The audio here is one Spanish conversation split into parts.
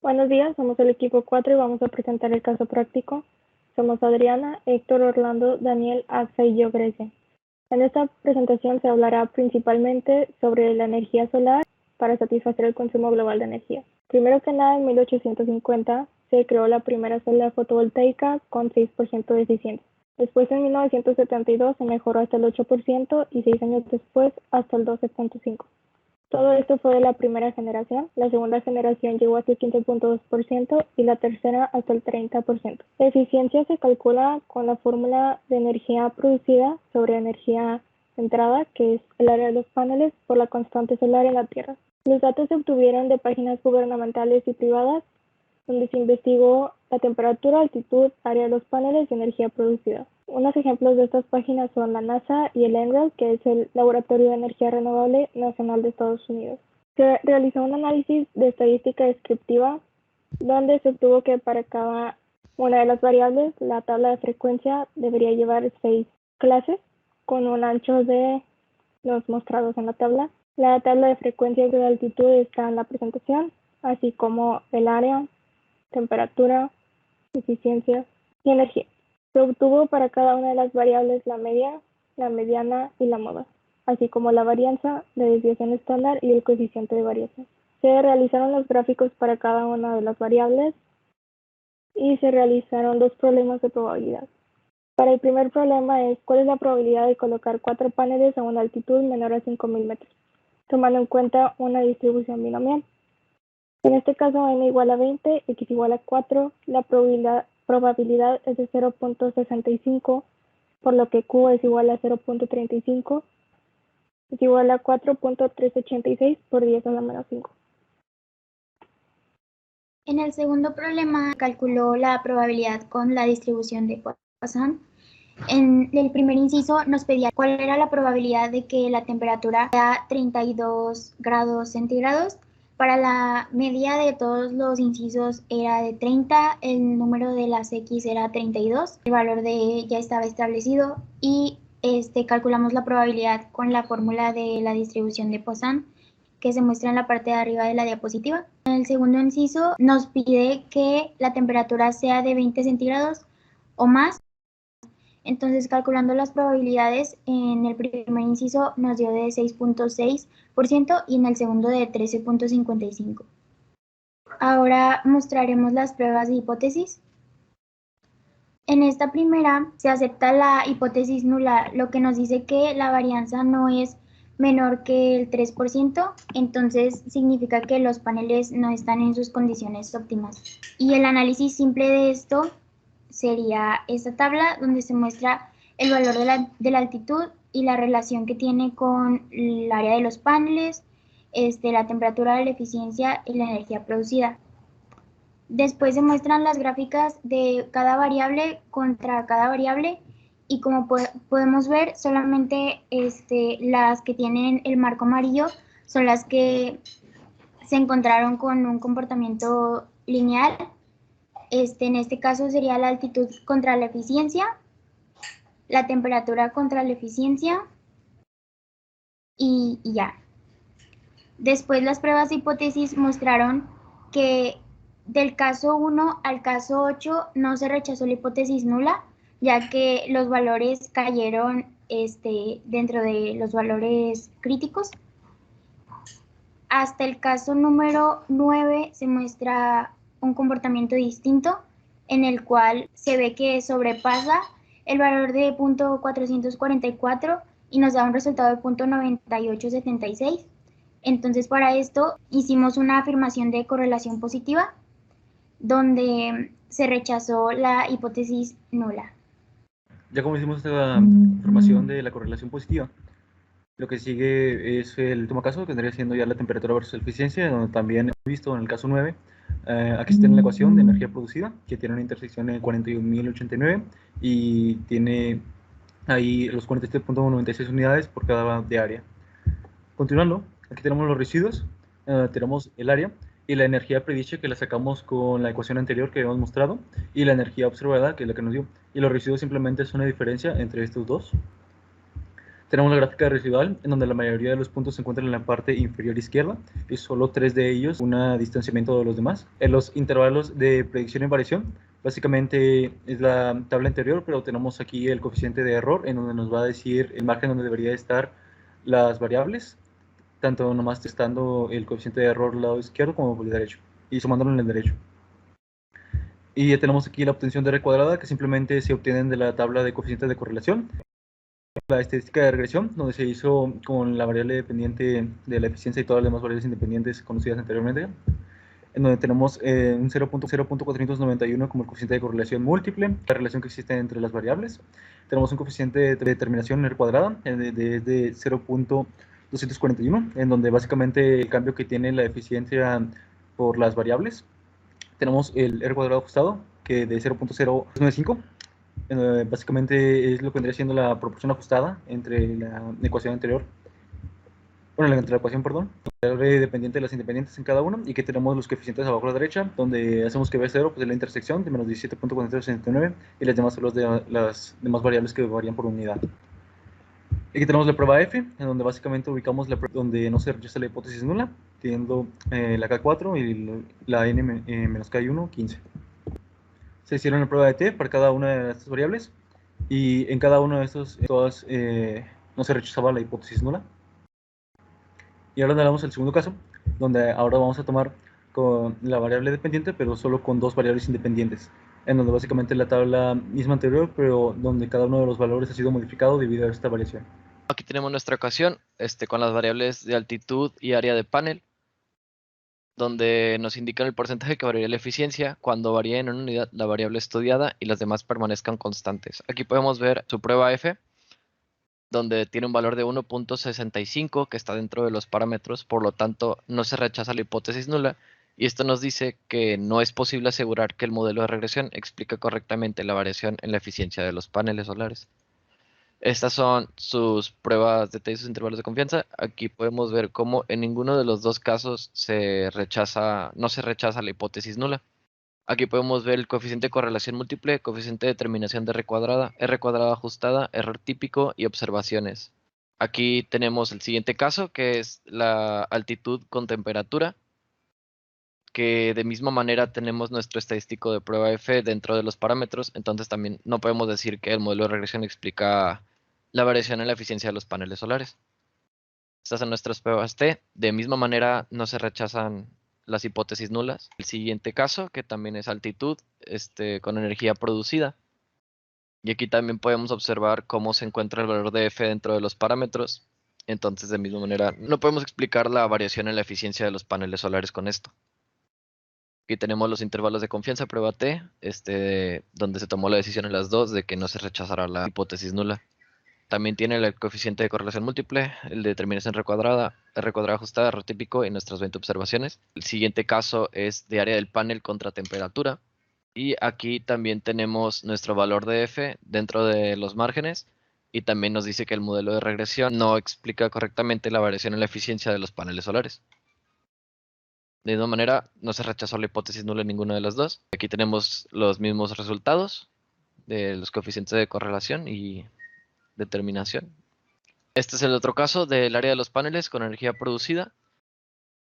Buenos días, somos el equipo 4 y vamos a presentar el caso práctico. Somos Adriana, Héctor, Orlando, Daniel, Axa y yo, Grecia. En esta presentación se hablará principalmente sobre la energía solar para satisfacer el consumo global de energía. Primero que nada, en 1850 se creó la primera celda fotovoltaica con 6% de eficiencia. Después, en 1972, se mejoró hasta el 8% y 6 años después hasta el 12.5%. Todo esto fue de la primera generación, la segunda generación llegó hasta el 15.2% y la tercera hasta el 30%. La eficiencia se calcula con la fórmula de energía producida sobre energía entrada, que es el área de los paneles, por la constante solar en la Tierra. Los datos se obtuvieron de páginas gubernamentales y privadas, donde se investigó la temperatura, altitud, área de los paneles y energía producida. Unos ejemplos de estas páginas son la NASA y el NREL, que es el Laboratorio de Energía Renovable Nacional de Estados Unidos. Se realizó un análisis de estadística descriptiva donde se obtuvo que para cada una de las variables la tabla de frecuencia debería llevar 6 clases con un ancho de los mostrados en la tabla. La tabla de frecuencias de altitud está en la presentación, así como el área, temperatura, eficiencia y energía. Se obtuvo para cada una de las variables la media, la mediana y la moda, así como la varianza, la desviación estándar y el coeficiente de variación. Se realizaron los gráficos para cada una de las variables y se realizaron 2 problemas de probabilidad. Para el primer problema es ¿cuál es la probabilidad de colocar 4 paneles a una altitud menor a 5.000 metros? Tomando en cuenta una distribución binomial. En este caso, n igual a 20, x igual a 4, la probabilidad es de 0.65, por lo que q es igual a 0.35, es igual a 4.386 por 10 a la menos 5. En el segundo problema calculó la probabilidad con la distribución de Poisson. En el primer inciso nos pedía cuál era la probabilidad de que la temperatura sea 32 grados centígrados. Para la media de todos los incisos era de 30, el número de las X era 32, el valor de E ya estaba establecido y calculamos la probabilidad con la fórmula de la distribución de Poisson que se muestra en la parte de arriba de la diapositiva. En el segundo inciso nos pide que la temperatura sea de 20 centígrados o más. Entonces, calculando las probabilidades, en el primer inciso nos dio de 6.6% y en el segundo de 13.55%. Ahora mostraremos las pruebas de hipótesis. En esta primera se acepta la hipótesis nula, lo que nos dice que la varianza no es menor que el 3%, entonces significa que los paneles no están en sus condiciones óptimas. Y el análisis simple de esto sería esta tabla donde se muestra el valor de la altitud y la relación que tiene con el área de los paneles, la temperatura, la eficiencia y la energía producida. Después se muestran las gráficas de cada variable contra cada variable y como podemos ver, solamente las que tienen el marco amarillo son las que se encontraron con un comportamiento lineal. En este caso sería la altitud contra la eficiencia, la temperatura contra la eficiencia y ya. Después las pruebas de hipótesis mostraron que del caso 1 al caso 8 no se rechazó la hipótesis nula, ya que los valores cayeron dentro de los valores críticos. Hasta el caso número 9 se muestra un comportamiento distinto, en el cual se ve que sobrepasa el valor de 0.444 y nos da un resultado de 0.9876. Entonces, para esto hicimos una afirmación de correlación positiva, donde se rechazó la hipótesis nula. Ya como hicimos esta afirmación de la correlación positiva, lo que sigue es el último caso, que vendría siendo ya la temperatura versus la eficiencia, donde también hemos visto en el caso 9, aquí se tiene la ecuación de energía producida, que tiene una intersección en 41.089 y tiene ahí los 47.96 unidades por cada de área. Continuando, aquí tenemos los residuos, tenemos el área y la energía predicha que la sacamos con la ecuación anterior que habíamos mostrado y la energía observada que es la que nos dio. Y los residuos simplemente son una diferencia entre estos dos. Tenemos la gráfica residual, en donde la mayoría de los puntos se encuentran en la parte inferior izquierda, y solo 3 de ellos un distanciamiento de los demás. En los intervalos de predicción y variación, básicamente es la tabla anterior, pero tenemos aquí el coeficiente de error, en donde nos va a decir el margen donde debería estar las variables, tanto nomás testando el coeficiente de error del lado izquierdo como por el derecho, y sumándolo en el derecho. Y ya tenemos aquí la obtención de R cuadrada, que simplemente se obtienen de la tabla de coeficientes de correlación. La estadística de regresión, donde se hizo con la variable dependiente de la eficiencia y todas las demás variables independientes conocidas anteriormente, en donde tenemos un 0.491 como el coeficiente de correlación múltiple, la relación que existe entre las variables. Tenemos un coeficiente de determinación en R cuadrada de 0.241, en donde básicamente el cambio que tiene la eficiencia por las variables. Tenemos el R cuadrado ajustado, que de 0.095. Básicamente es lo que vendría siendo la proporción ajustada entre la ecuación anterior, entre la ecuación, perdón, la variable dependiente de las independientes en cada uno, y que tenemos los coeficientes abajo a la derecha, donde hacemos que B0 pues, es la intersección de menos 17.469 y las demás son las demás variables que varían por unidad. Aquí tenemos la prueba F, en donde básicamente ubicamos la prueba donde no se rechaza la hipótesis nula, teniendo la K4 y la N menos K1, 15. Se hicieron la prueba de T para cada una de estas variables, y en cada uno de estos todas no se rechazaba la hipótesis nula. Y ahora damos el segundo caso, donde ahora vamos a tomar con la variable dependiente, pero solo con dos variables independientes, en donde básicamente la tabla misma anterior, pero donde cada uno de los valores ha sido modificado debido a esta variación. Aquí tenemos nuestra ecuación con las variables de altitud y área de panel, donde nos indican el porcentaje que variaría la eficiencia cuando varíe en una unidad la variable estudiada y las demás permanezcan constantes. Aquí podemos ver su prueba F, donde tiene un valor de 1.65 que está dentro de los parámetros, por lo tanto no se rechaza la hipótesis nula, y esto nos dice que no es posible asegurar que el modelo de regresión explique correctamente la variación en la eficiencia de los paneles solares. Estas son sus pruebas de T y sus intervalos de confianza. Aquí podemos ver cómo en ninguno de los dos casos no se rechaza la hipótesis nula. Aquí podemos ver el coeficiente de correlación múltiple, coeficiente de determinación de R cuadrada ajustada, error típico y observaciones. Aquí tenemos el siguiente caso, que es la altitud con temperatura, que de misma manera tenemos nuestro estadístico de prueba F dentro de los parámetros, entonces también no podemos decir que el modelo de regresión explica la variación en la eficiencia de los paneles solares. Estas son nuestras pruebas T. De misma manera no se rechazan las hipótesis nulas. El siguiente caso, que también es altitud con energía producida. Y aquí también podemos observar cómo se encuentra el valor de F dentro de los parámetros. Entonces, de misma manera, no podemos explicar la variación en la eficiencia de los paneles solares con esto. Aquí tenemos los intervalos de confianza, prueba T, donde se tomó la decisión en las dos de que no se rechazará la hipótesis nula. También tiene el coeficiente de correlación múltiple, el de determinación R cuadrada ajustada, error típico y nuestras 20 observaciones. El siguiente caso es de área del panel contra temperatura. Y aquí también tenemos nuestro valor de F dentro de los márgenes. Y también nos dice que el modelo de regresión no explica correctamente la variación en la eficiencia de los paneles solares. De misma manera, no se rechazó la hipótesis nula en ninguna de las dos. Aquí tenemos los mismos resultados de los coeficientes de correlación y determinación. Este es el otro caso del área de los paneles con energía producida.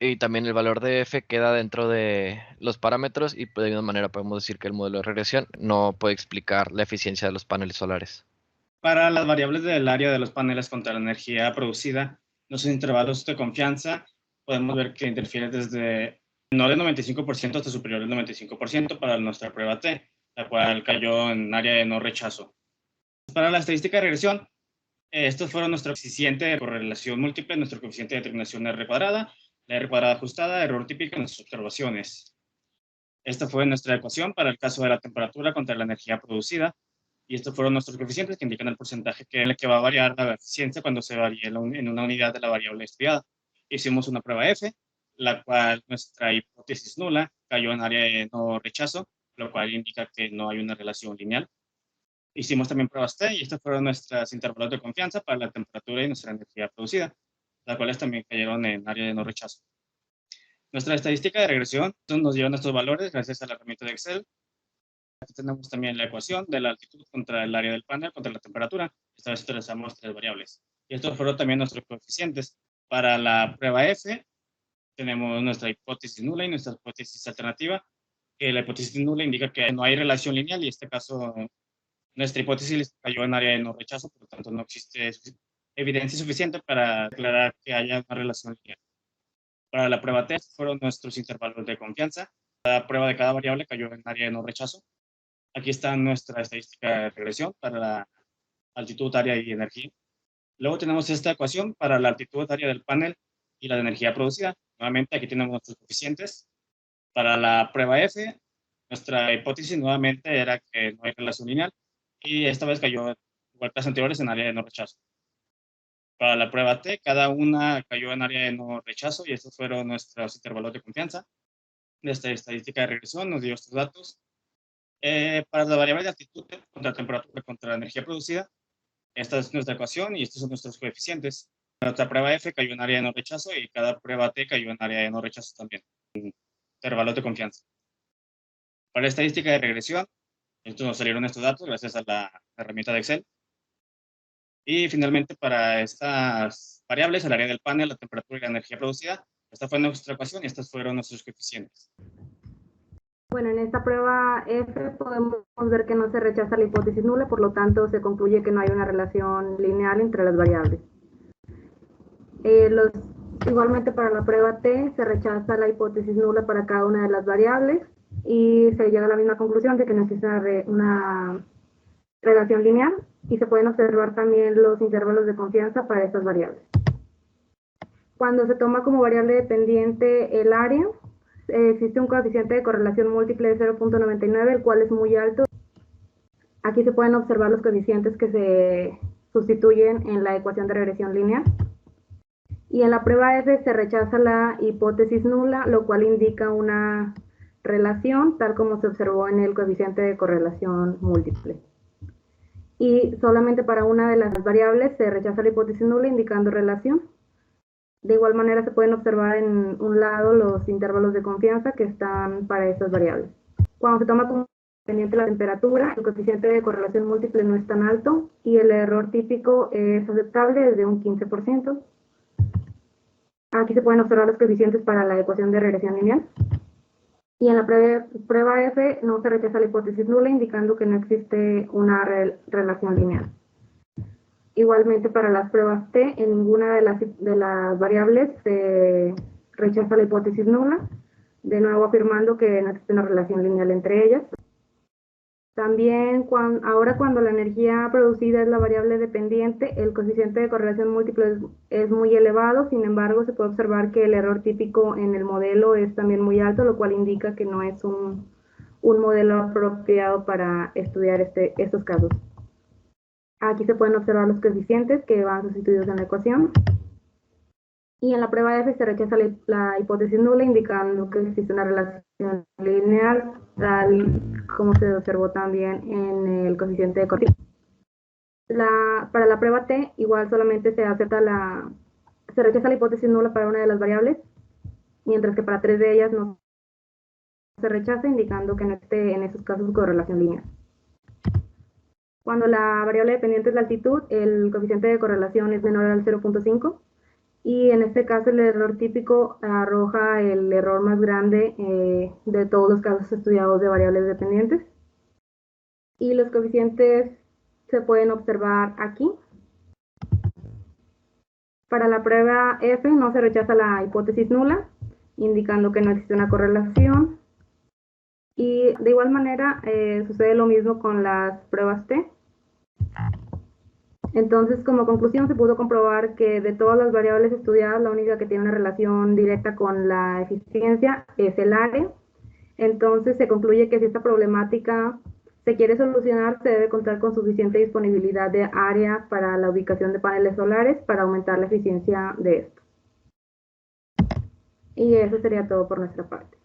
Y también el valor de F queda dentro de los parámetros y de alguna manera podemos decir que el modelo de regresión no puede explicar la eficiencia de los paneles solares. Para las variables del área de los paneles contra la energía producida, los intervalos de confianza podemos ver que interfiere desde menor del 95% hasta superior del 95% para nuestra prueba T, la cual cayó en área de no rechazo. Para la estadística de regresión, estos fueron nuestro coeficiente de correlación múltiple, nuestro coeficiente de determinación R cuadrada, la R cuadrada ajustada, error típico en nuestras observaciones. Esta fue nuestra ecuación para el caso de la temperatura contra la energía producida. Y estos fueron nuestros coeficientes que indican el porcentaje que va a variar la eficiencia cuando se varíe en una unidad de la variable estudiada. Hicimos una prueba F, la cual nuestra hipótesis nula cayó en área de no rechazo, lo cual indica que no hay una relación lineal. Hicimos también pruebas T y estas fueron nuestros intervalos de confianza para la temperatura y nuestra energía producida, las cuales también cayeron en área de no rechazo. Nuestra estadística de regresión nos dio nuestros valores gracias a la herramienta de Excel. Aquí tenemos también la ecuación de la altitud contra el área del panel contra la temperatura. Esta vez utilizamos tres variables. Y Y estos fueron también nuestros coeficientes. Para la prueba F, tenemos nuestra hipótesis nula y nuestra hipótesis alternativa. La hipótesis nula indica que no hay relación lineal y en este caso nuestra hipótesis cayó en área de no rechazo, por lo tanto no existe evidencia suficiente para declarar que haya una relación lineal. Para la prueba T fueron nuestros intervalos de confianza. La prueba de cada variable cayó en área de no rechazo. Aquí está nuestra estadística de regresión para la altitud, área y energía. Luego tenemos esta ecuación para la altitud, área del panel y la de energía producida. Nuevamente aquí tenemos nuestros coeficientes. Para la prueba F, nuestra hipótesis nuevamente era que no hay relación lineal y esta vez cayó, igual que las anteriores, en área de no rechazo. Para la prueba T, cada una cayó en área de no rechazo y estos fueron nuestros intervalos de confianza. Nuestra estadística de regresión nos dio estos datos. Para la variable de altitud contra temperatura contra energía producida, esta es nuestra ecuación y estos son nuestros coeficientes. Nuestra prueba F cayó en área de no rechazo y cada prueba T cayó en área de no rechazo también. Intervalos de confianza. Para la estadística de regresión, nos salieron estos datos gracias a la herramienta de Excel. Y finalmente, para estas variables, el área del panel, la temperatura y la energía producida, esta fue nuestra ecuación y estos fueron nuestros coeficientes. Bueno, en esta prueba F podemos ver que no se rechaza la hipótesis nula, por lo tanto se concluye que no hay una relación lineal entre las variables. Igualmente para la prueba T se rechaza la hipótesis nula para cada una de las variables y se llega a la misma conclusión de que no existe una relación lineal y se pueden observar también los intervalos de confianza para estas variables. Cuando se toma como variable dependiente el área, existe un coeficiente de correlación múltiple de 0.99, el cual es muy alto. Aquí se pueden observar los coeficientes que se sustituyen en la ecuación de regresión lineal. Y en la prueba F se rechaza la hipótesis nula, lo cual indica una relación, tal como se observó en el coeficiente de correlación múltiple. Y solamente para una de las variables se rechaza la hipótesis nula, indicando relación. De igual manera se pueden observar en un lado los intervalos de confianza que están para estas variables. Cuando se toma como dependiente la temperatura, el coeficiente de correlación múltiple no es tan alto y el error típico es aceptable desde un 15%. Aquí se pueden observar los coeficientes para la ecuación de regresión lineal. Y en la prueba F no se rechaza la hipótesis nula, indicando que no existe una relación lineal. Igualmente para las pruebas T, en ninguna de las variables se rechaza la hipótesis nula, de nuevo afirmando que no existe una relación lineal entre ellas. También ahora cuando la energía producida es la variable dependiente, el coeficiente de correlación múltiple es muy elevado, sin embargo se puede observar que el error típico en el modelo es también muy alto, lo cual indica que no es un modelo apropiado para estudiar estos casos. Aquí se pueden observar los coeficientes que van sustituidos en la ecuación. Y en la prueba F se rechaza la hipótesis nula, indicando que existe una relación lineal, tal como se observó también en el coeficiente de correlación. Para la prueba T, igual solamente se rechaza la hipótesis nula para una de las variables, mientras que para 3 de ellas no se rechaza, indicando que no existe en esos casos correlación lineal. Cuando la variable dependiente es la altitud, el coeficiente de correlación es menor al 0.5. Y en este caso el error típico arroja el error más grande de todos los casos estudiados de variables dependientes. Y los coeficientes se pueden observar aquí. Para la prueba F no se rechaza la hipótesis nula, indicando que no existe una correlación. Y de igual manera sucede lo mismo con las pruebas T. Entonces, como conclusión, se pudo comprobar que de todas las variables estudiadas, la única que tiene una relación directa con la eficiencia es el área. Entonces, se concluye que si esta problemática se quiere solucionar, se debe contar con suficiente disponibilidad de área para la ubicación de paneles solares para aumentar la eficiencia de esto. Y eso sería todo por nuestra parte.